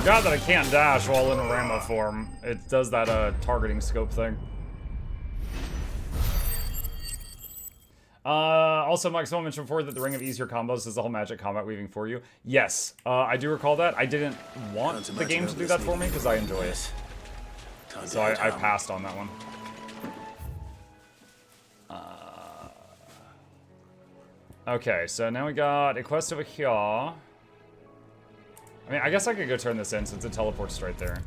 Forgot that I can't dash while in a Rambo form. It does that targeting scope thing. Also, Mike, someone mentioned before that the Ring of Easier Combos is the whole magic combat weaving for you. Yes, I do recall that. I didn't want the game to do that for me because I enjoy it. So I passed on that one. Okay, so now we got a quest over here. I mean, I guess I could go turn this in since it teleports straight there.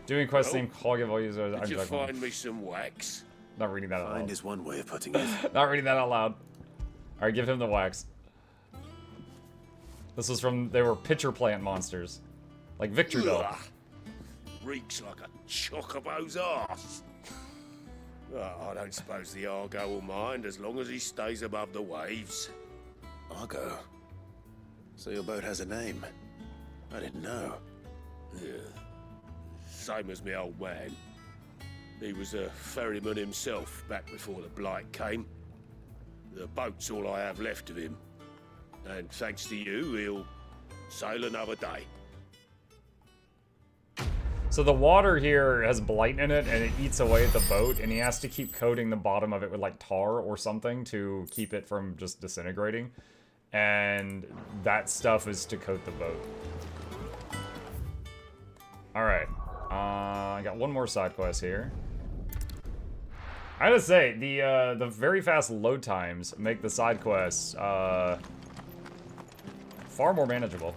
Doing quest named Call Give All Users. Did you find me some wax? Not reading that out loud. Find is one way of putting it. Not reading that out loud. Alright, give him the wax. This was from, they were pitcher plant monsters. Like Victorville. Reeks like a chocobo's arse. I don't suppose the Argo will mind as long as he stays above the waves. Argo? So your boat has a name? I didn't know. Yeah. Same as my old man. He was a ferryman himself back before the blight came. The boat's all I have left of him. And thanks to you, he'll sail another day. So the water here has blight in it, and it eats away at the boat, and he has to keep coating the bottom of it with, like, tar or something to keep it from just disintegrating. And that stuff is to coat the boat. Alright. I got one more side quest here. I gotta say, the very fast load times make the side quests, far more manageable.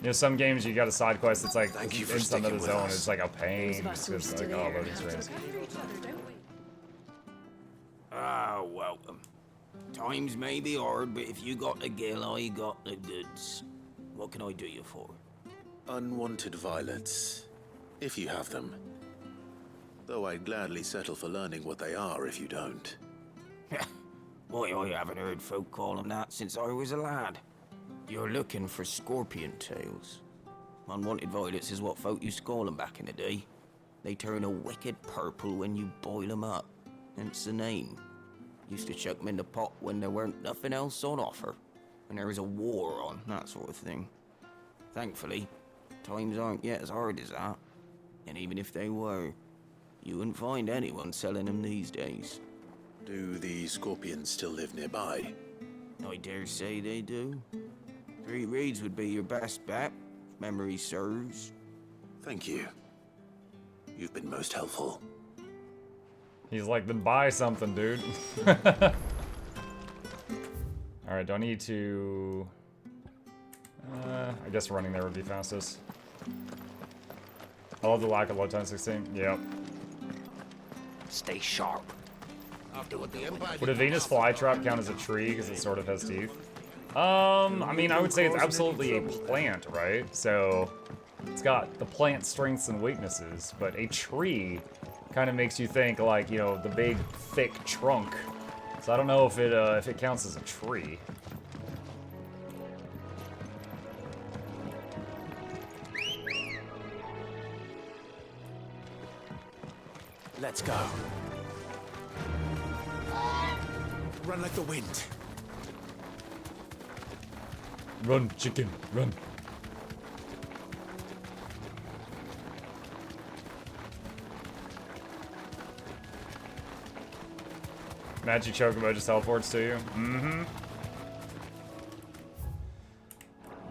You know, some games you got a side quest, it's like in some of the zone, it's like a pain. It's just like, oh, loading screens. Ah, welcome. Times may be hard, but if you got the gill, I got the goods. What can I do you for? Unwanted violets, if you have them. Though I'd gladly settle for learning what they are if you don't. Boy, I haven't heard folk call them that since I was a lad. You're looking for scorpion tails. Unwanted violets is what folk used to call them back in the day. They turn a wicked purple when you boil them up. Hence the name. Used to chuck them in the pot when there weren't nothing else on offer. When there was a war on, that sort of thing. Thankfully, times aren't yet as hard as that. And even if they were, you wouldn't find anyone selling them these days. Do the scorpions still live nearby? I dare say they do. 3 Reeds would be your best bet, if memory serves. Thank you. You've been most helpful. He's like, then buy something, dude. Alright, do I need to... I guess running there would be fastest. I love the lack of load time 16. Yep. Stay sharp. Would a Venus flytrap count as a tree because it sort of has teeth? I mean, I would say it's absolutely a plant, right? So it's got the plant strengths and weaknesses, but a tree kind of makes you think like, you know, the big thick trunk. So I don't know if it counts as a tree. Let's go. Run like the wind. Run, chicken, run. Magic Chocobo just teleports to you. Mm-hmm.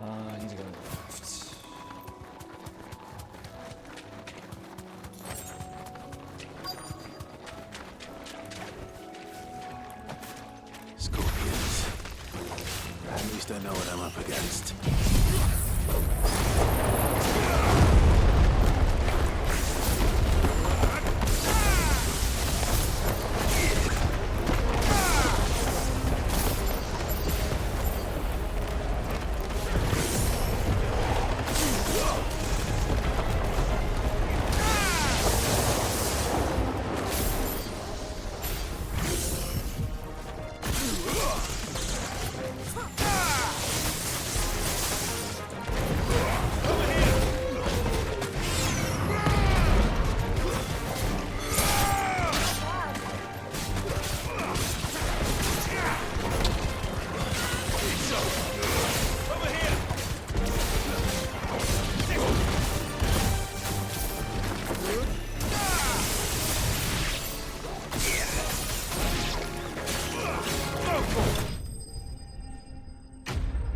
I need to go left. Scorpions. At least I know what I'm up against.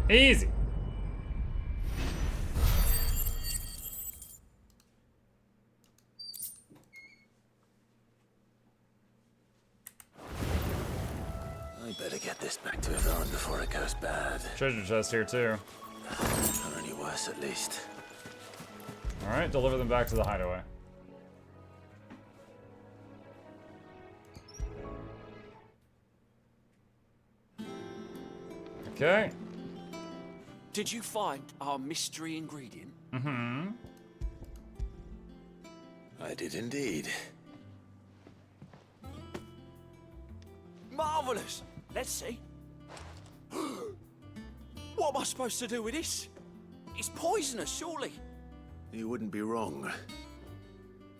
Easy. I better get this back to Yvonne before it goes bad. Treasure chest here too. Or any worse, at least. Alright, deliver them back to the hideaway. Okay. Did you find our mystery ingredient? Mm-hmm. I did indeed. Marvelous! Let's see. What am I supposed to do with this? It's poisonous, surely. You wouldn't be wrong.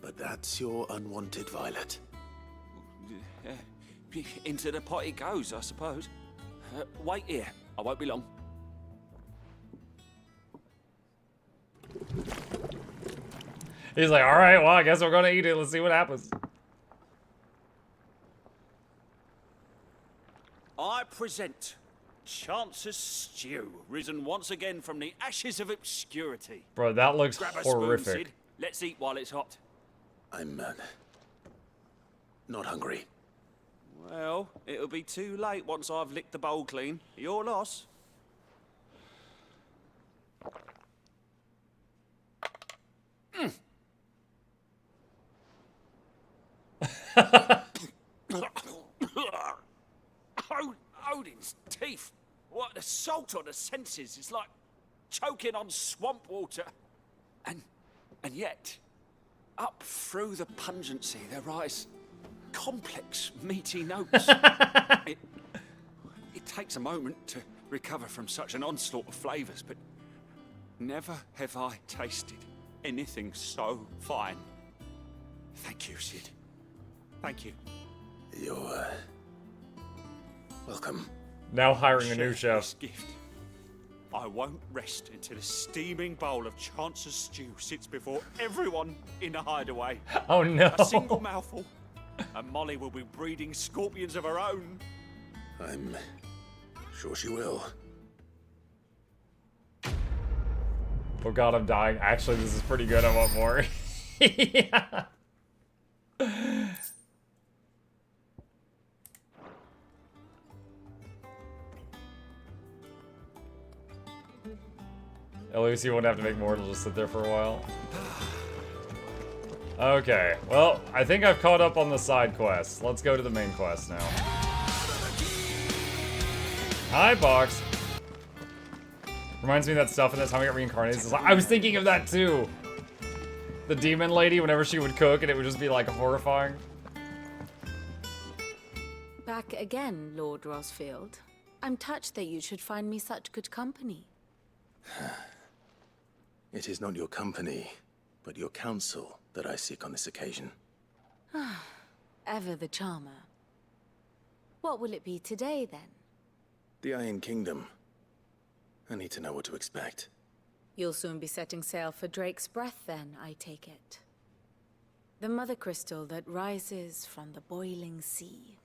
But that's your unwanted violet. Into the pot it goes, I suppose. Wait here. I won't be long. He's like, alright, well, I guess we're gonna eat it. Let's see what happens. I present Chance's stew, risen once again from the ashes of obscurity. Bro, that looks Grab a horrific. spoon, Sid. Let's eat while it's hot. I'm not hungry. Well, it'll be too late once I've licked the bowl clean. Your loss. Odin's teeth. What the salt on the senses is like choking on swamp water. And yet, up through the pungency there rise complex, meaty notes. It takes a moment to recover from such an onslaught of flavors, but never have I tasted anything so fine. Thank you, Sid. Thank you. You're welcome. Now hiring a new Share chef. this gift. I won't rest until a steaming bowl of Chance's stew sits before everyone in the hideaway. Oh no. A single mouthful, and Molly will be breeding scorpions of her own. I'm sure she will. Oh god, I'm dying. Actually, this is pretty good. I want more. Yeah. At least you won't have to make more, it'll just sit there for a while. Okay, well, I think I've caught up on the side quests. Let's go to the main quest now. Hi, Box. Reminds me of that stuff in that time I got reincarnated. It's like, I was thinking of that too. The demon lady, whenever she would cook, and it would just be like horrifying. Back again, Lord Rosfield. I'm touched that you should find me such good company. It is not your company, but your counsel that I seek on this occasion. Ever the charmer. What will it be today, then? The Iron Kingdom. I need to know what to expect. You'll soon be setting sail for Drake's Breath, then, I take it. The mother crystal that rises from the boiling sea.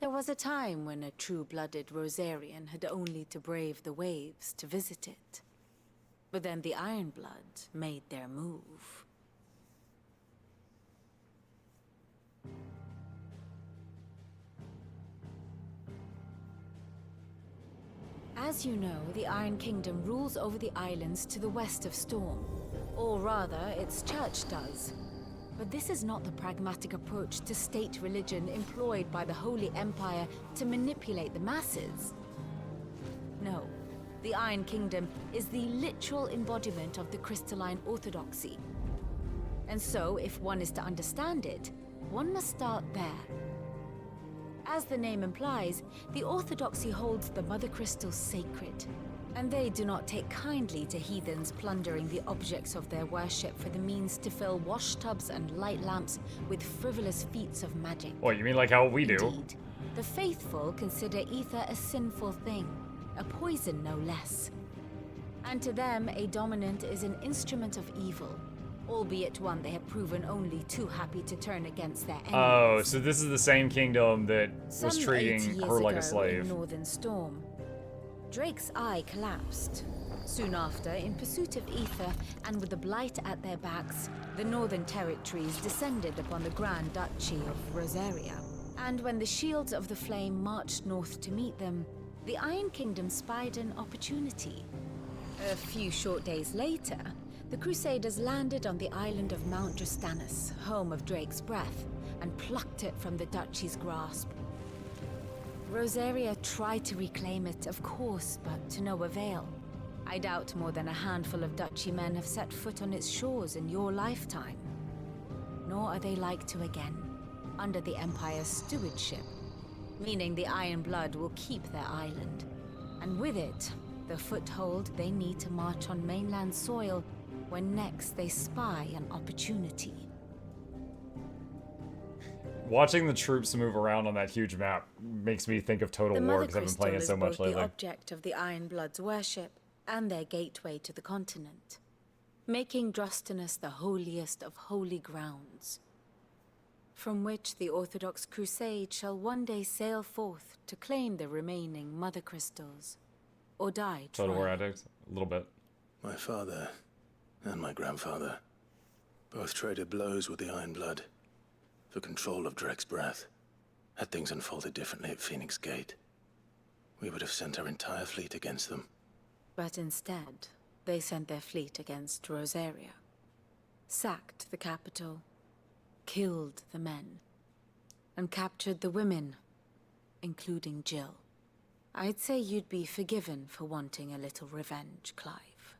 There was a time when a true-blooded Rosarian had only to brave the waves to visit it. But then the Ironblood made their move. As you know, the Iron Kingdom rules over the islands to the west of Storm. Or rather, its church does. But this is not the pragmatic approach to state religion employed by the Holy Empire to manipulate the masses. No. The Iron Kingdom is the literal embodiment of the crystalline orthodoxy. And so, if one is to understand it, one must start there. As the name implies, the orthodoxy holds the Mother Crystal sacred, and they do not take kindly to heathens plundering the objects of their worship for the means to fill washtubs and light lamps with frivolous feats of magic. What, you mean like how we do? Indeed, the faithful consider ether a sinful thing. A poison, no less. And to them, a dominant is an instrument of evil, albeit one they have proven only too happy to turn against their enemies. Oh, so this is the same kingdom that was Some 80 treating years her like a ago slave. in Northern Storm, Drake's eye collapsed. Soon after, in pursuit of ether and with the blight at their backs, the Northern Territories descended upon the Grand Duchy of Rosaria. And when the Shields of the Flame marched north to meet them, the Iron Kingdom spied an opportunity. A few short days later, the Crusaders landed on the island of Mount Justanus, home of Drake's breath, and plucked it from the duchy's grasp. Rosaria tried to reclaim it, of course, but to no avail. I doubt more than a handful of duchy men have set foot on its shores in your lifetime. Nor are they like to again, under the Empire's stewardship, meaning the Iron Blood will keep their island, and with it, the foothold they need to march on mainland soil when next they spy an opportunity. Watching the troops move around on that huge map makes me think of Total War because I've been playing it so much lately. The object of the Iron Blood's worship and their gateway to the continent, making Drostanus the holiest of holy grounds, from which the Orthodox Crusade shall one day sail forth to claim the remaining Mother Crystals, or die Total War trying. addict, a little bit. My father and my grandfather both traded blows with the Iron Blood for control of Drake's breath. Had things unfolded differently at Phoenix Gate, we would have sent our entire fleet against them. But instead, they sent their fleet against Rosaria, sacked the capital, killed the men, and captured the women, including Jill. I'd say you'd be forgiven for wanting a little revenge, Clive.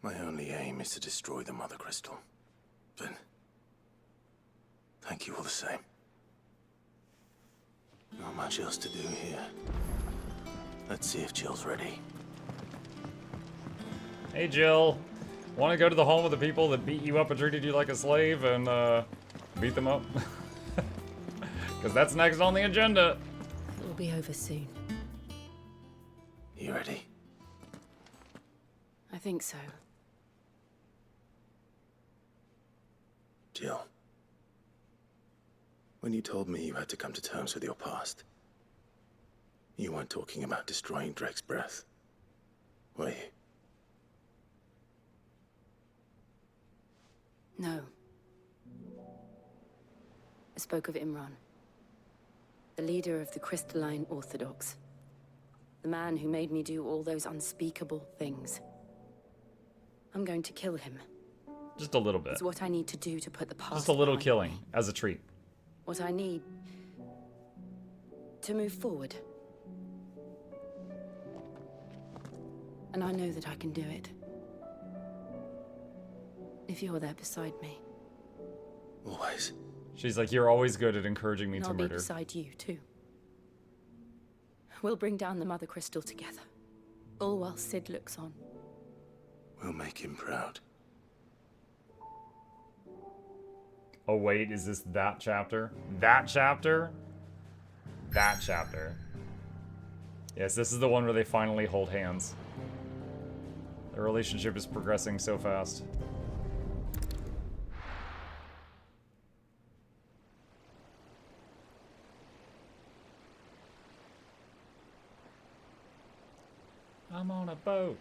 My only aim is to destroy the Mother Crystal. But thank you all the same. Not much else to do here. Let's see if Jill's ready. Hey Jill, want to go to the home of the people that beat you up and treated you like a slave and beat them up? Because that's next on the agenda. It'll be over soon. You ready? I think so. Jill, when you told me you had to come to terms with your past, you weren't talking about destroying Drake's breath, were you? No. I spoke of Imran, the leader of the Crystalline Orthodox. The man who made me do all those unspeakable things. I'm going to kill him. Just a little bit. It's what I need to do to put the past Just a little behind killing, me. as a treat. What I need to move forward. And I know that I can do it. If you're there beside me. Always. She's like, you're always good at encouraging me And to I'll murder. be beside you, too. We'll bring down the Mother Crystal together. All while Sid looks on. We'll make him proud. Oh wait, is this that chapter? That chapter? That chapter. Yes, this is the one where they finally hold hands. Their relationship is progressing so fast. I'm on a boat.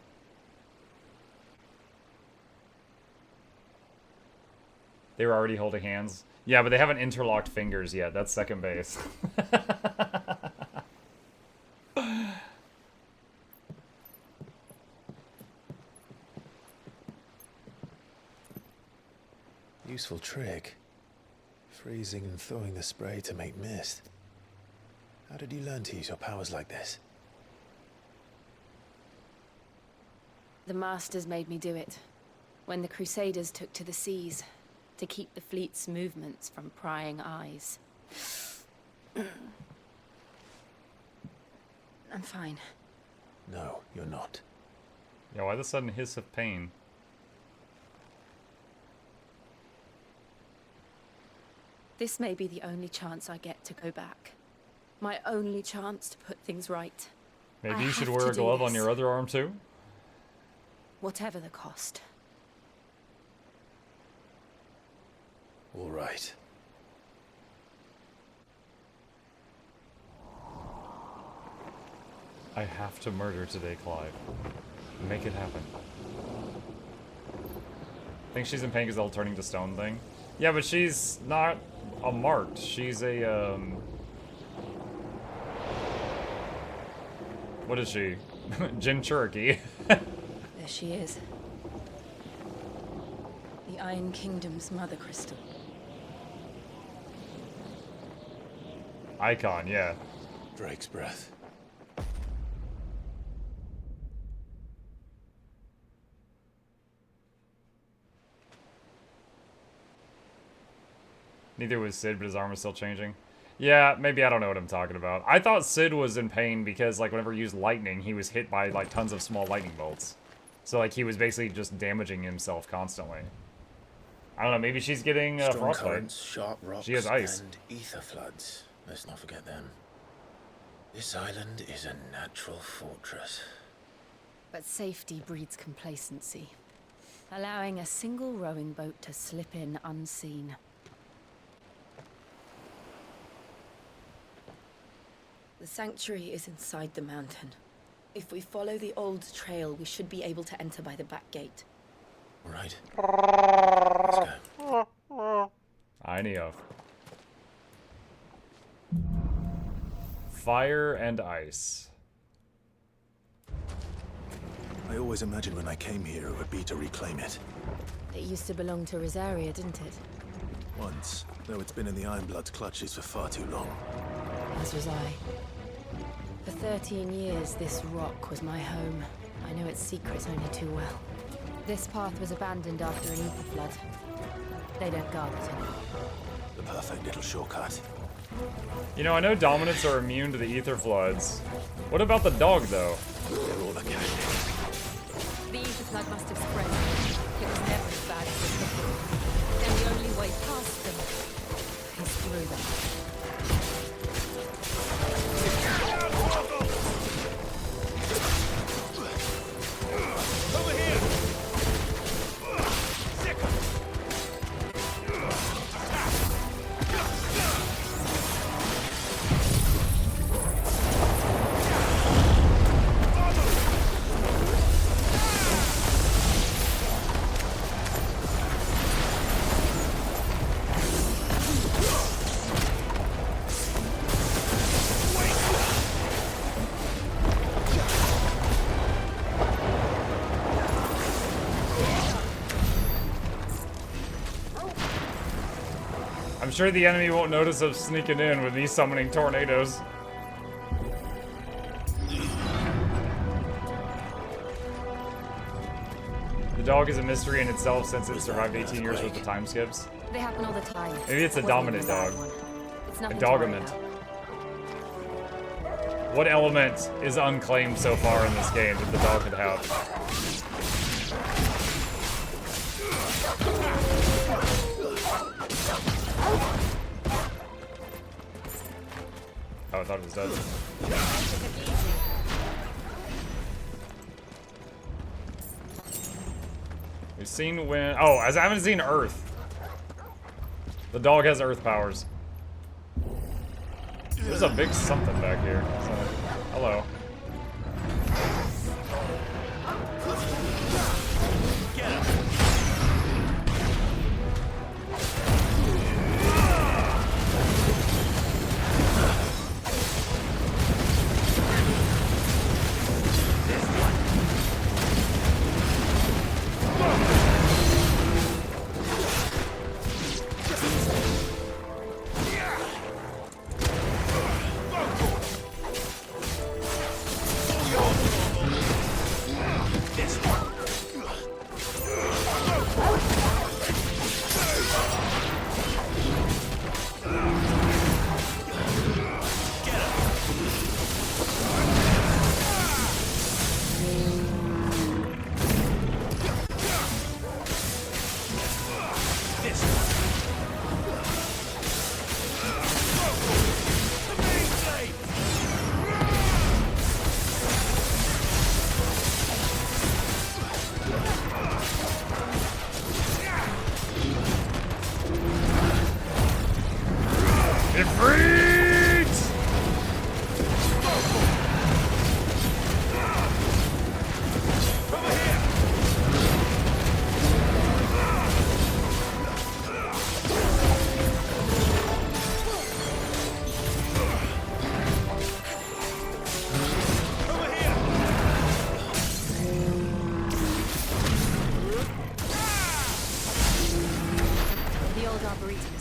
They were already holding hands. Yeah, but they haven't interlocked fingers yet. That's second base. Useful trick. Freezing and thawing the spray to make mist. How did you learn to use your powers like this? The Masters made me do it. When the Crusaders took to the seas. To keep the fleet's movements from prying eyes. I'm fine. No, you're not. Yeah, why the sudden hiss of pain? This may be the only chance I get to go back. My only chance to put things right. Maybe I you should have wear to a do glove on this. your other arm too? Whatever the cost. All right. I have to murder today, Clive. Make it happen. I think she's in pain because the whole turning to stone thing. Yeah, but she's not a marked. She's a, what is she? Jin Cherokee. There she is. The Iron Kingdom's mother crystal. Icon, yeah. Drake's breath. Neither was Sid, but his arm is still changing. Yeah, maybe I don't know what I'm talking about. I thought Sid was in pain because, like, whenever he used lightning, he was hit by, like, tons of small lightning bolts. So, like, he was basically just damaging himself constantly. I don't know, maybe she's getting Strong frostbite. currents, sharp rocks, She has ice. and ether floods. Let's not forget them. This island is a natural fortress. But safety breeds complacency, allowing a single rowing boat to slip in unseen. The sanctuary is inside the mountain. If we follow the old trail, we should be able to enter by the back gate. All right. Let's go. I know. Fire and ice. I always imagined when I came here it would be to reclaim it. It used to belong to Rosaria, didn't it? Once, though it's been in the Ironblood's clutches for far too long. As was I. For 13 years, this rock was my home. I know its secrets only too well. This path was abandoned after an ether flood. They don't guard it anymore. The perfect little shortcut. You know, I know dominants are immune to the ether floods. What about the dog, though? They're all a cat. The ether flood must have spread. It was never as bad as it looked. And the only way past them is through them. I'm sure the enemy won't notice us sneaking in with me summoning tornadoes. The dog is a mystery in itself since it survived 18 years worth of time skips. They happen all the time. Maybe it's a Wasn't dominant even bad dog. one. It's A nothing to worry dogament. about. What element is unclaimed so far in this game that the dog could have? Oh, I thought it was dead. We've seen when... Oh, I haven't seen Earth. The dog has Earth powers. There's a big something back here. So, hello.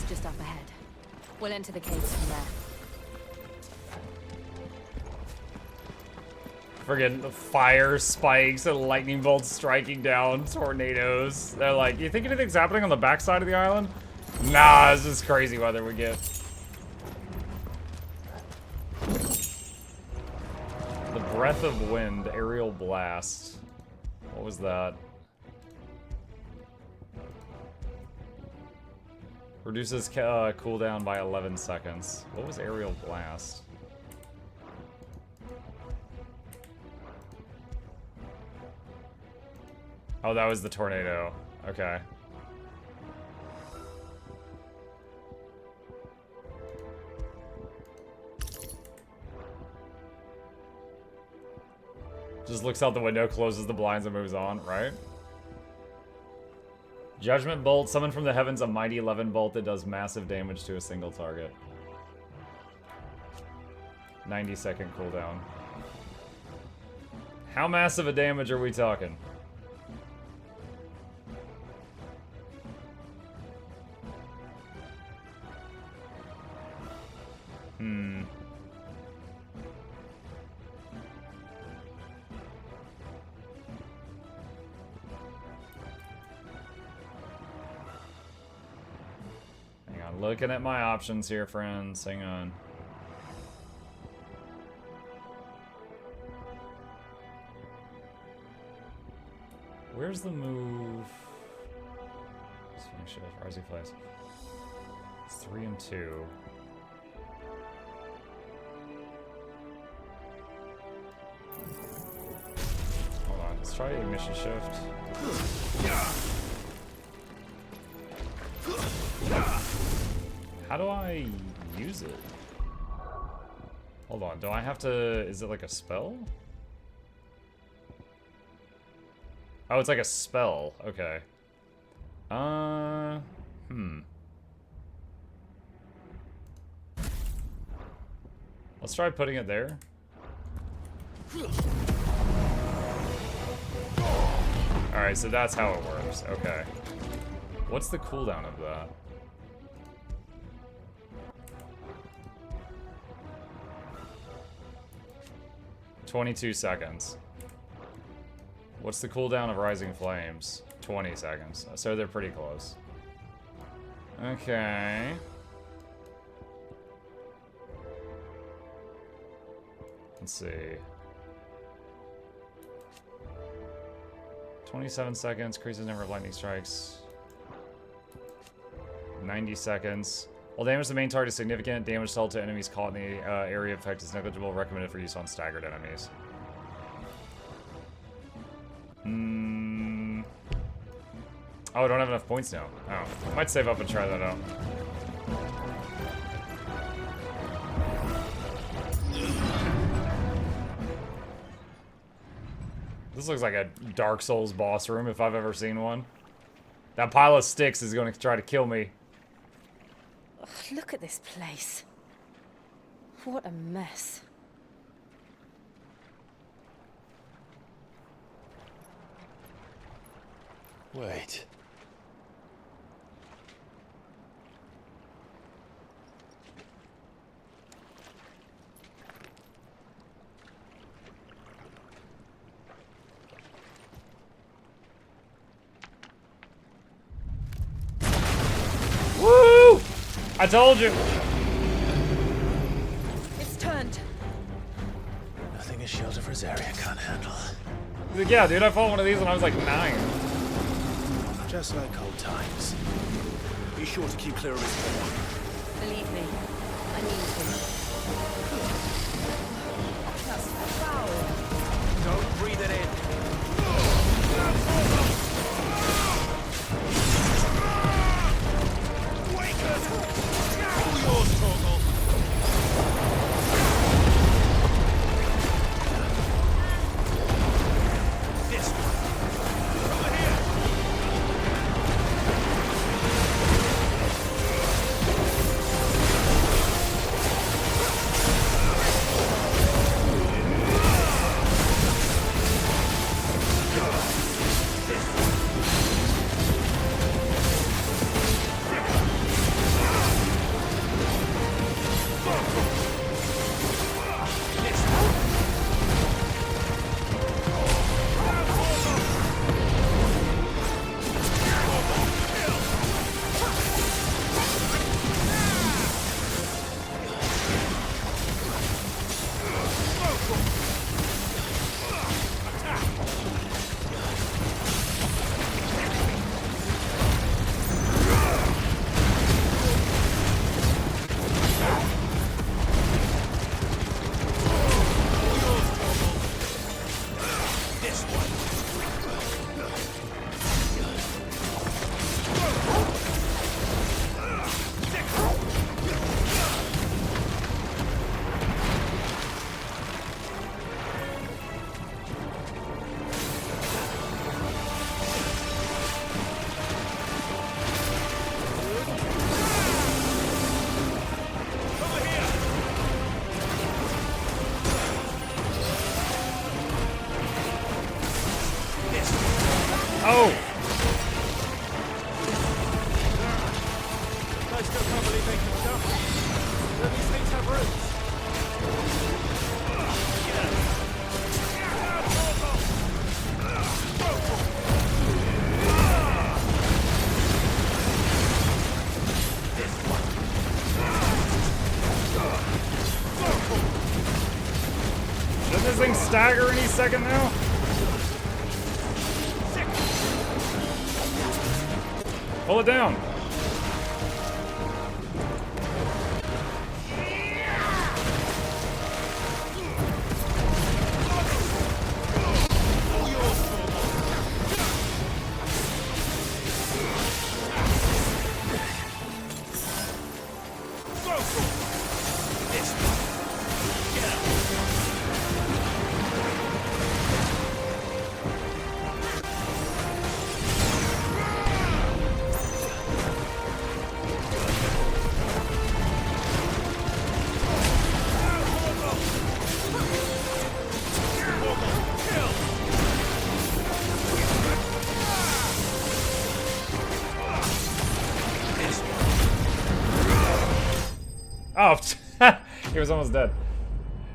just up ahead. We'll enter the caves from there. Friggin' fire spikes and lightning bolts striking down tornadoes. They're like, you think anything's happening on the backside of the island? Nah, it's just crazy weather we get. The breath of wind, aerial blast. What was that? Reduces cooldown by 11 seconds. What was aerial blast? Oh, that was the tornado. Okay. Just looks out the window, closes the blinds, and moves on, right? Judgment Bolt. Summon from the heavens a mighty 11 bolt that does massive damage to a single target. 90-second cooldown. How massive a damage are we talking? Hang on, looking at my options here, friends. Hang on. Where's the move? Swing shift, rising place. 3 and 2. Hold on, let's try ignition shift. How do I use it? Hold on, do I have to... Is it like a spell? Oh, it's like a spell. Okay. Let's try putting it there. Alright, so that's how it works. Okay. What's the cooldown of that? "22 seconds. What's the cooldown of Rising Flames? 20 seconds. So they're pretty close. Okay. Let's see. 27 seconds. Increases number of lightning strikes. 90 seconds. While damage to the main target is significant, damage dealt to enemies caught in the area of effect is negligible. Recommended for use on staggered enemies. Oh, I don't have enough points now. Oh, might save up and try that out. This looks like a Dark Souls boss room if I've ever seen one. That pile of sticks is going to try to kill me. Ugh, look at this place. What a mess. Wait. Woo! I told you. It's turned. Nothing a shelter for Zarya can't handle. He's like, yeah, dude, I fought one of these when I was like 9. Just like old times. Be sure to keep clear of his Believe me, I need to. That's foul. Don't breathe it in. All yours, Torgal. This one. Over here. Oh! I still can't believe they can jump. Do these things have roots? Does this thing stagger any second now? Pull it down. Oh, he was almost dead.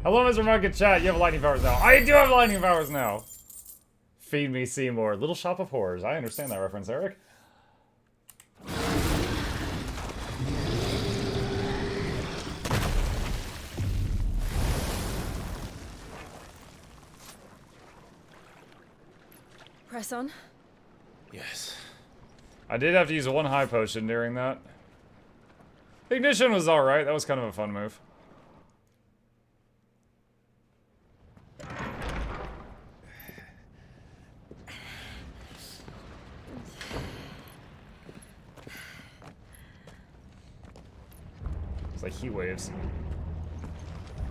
Hello, Mr. Monkey Chat. You have lightning powers now. I do have lightning powers now. Feed me Seymour. Little Shop of Horrors. I understand that reference, Eric. Press on. Yes. I did have to use one high potion during that. Ignition was alright. That was kind of a fun move. It's like heat waves.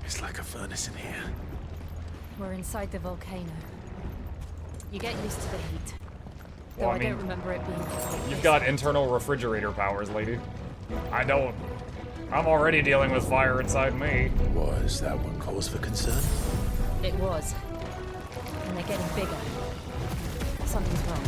It's like a furnace in here. We're inside the volcano. You get used to the heat. Though Well, I I mean, don't remember it being like you've this. got internal refrigerator powers, lady. I don't. I'm already dealing with fire inside me. Was that one cause for concern? It was. And they're getting bigger. Something's wrong.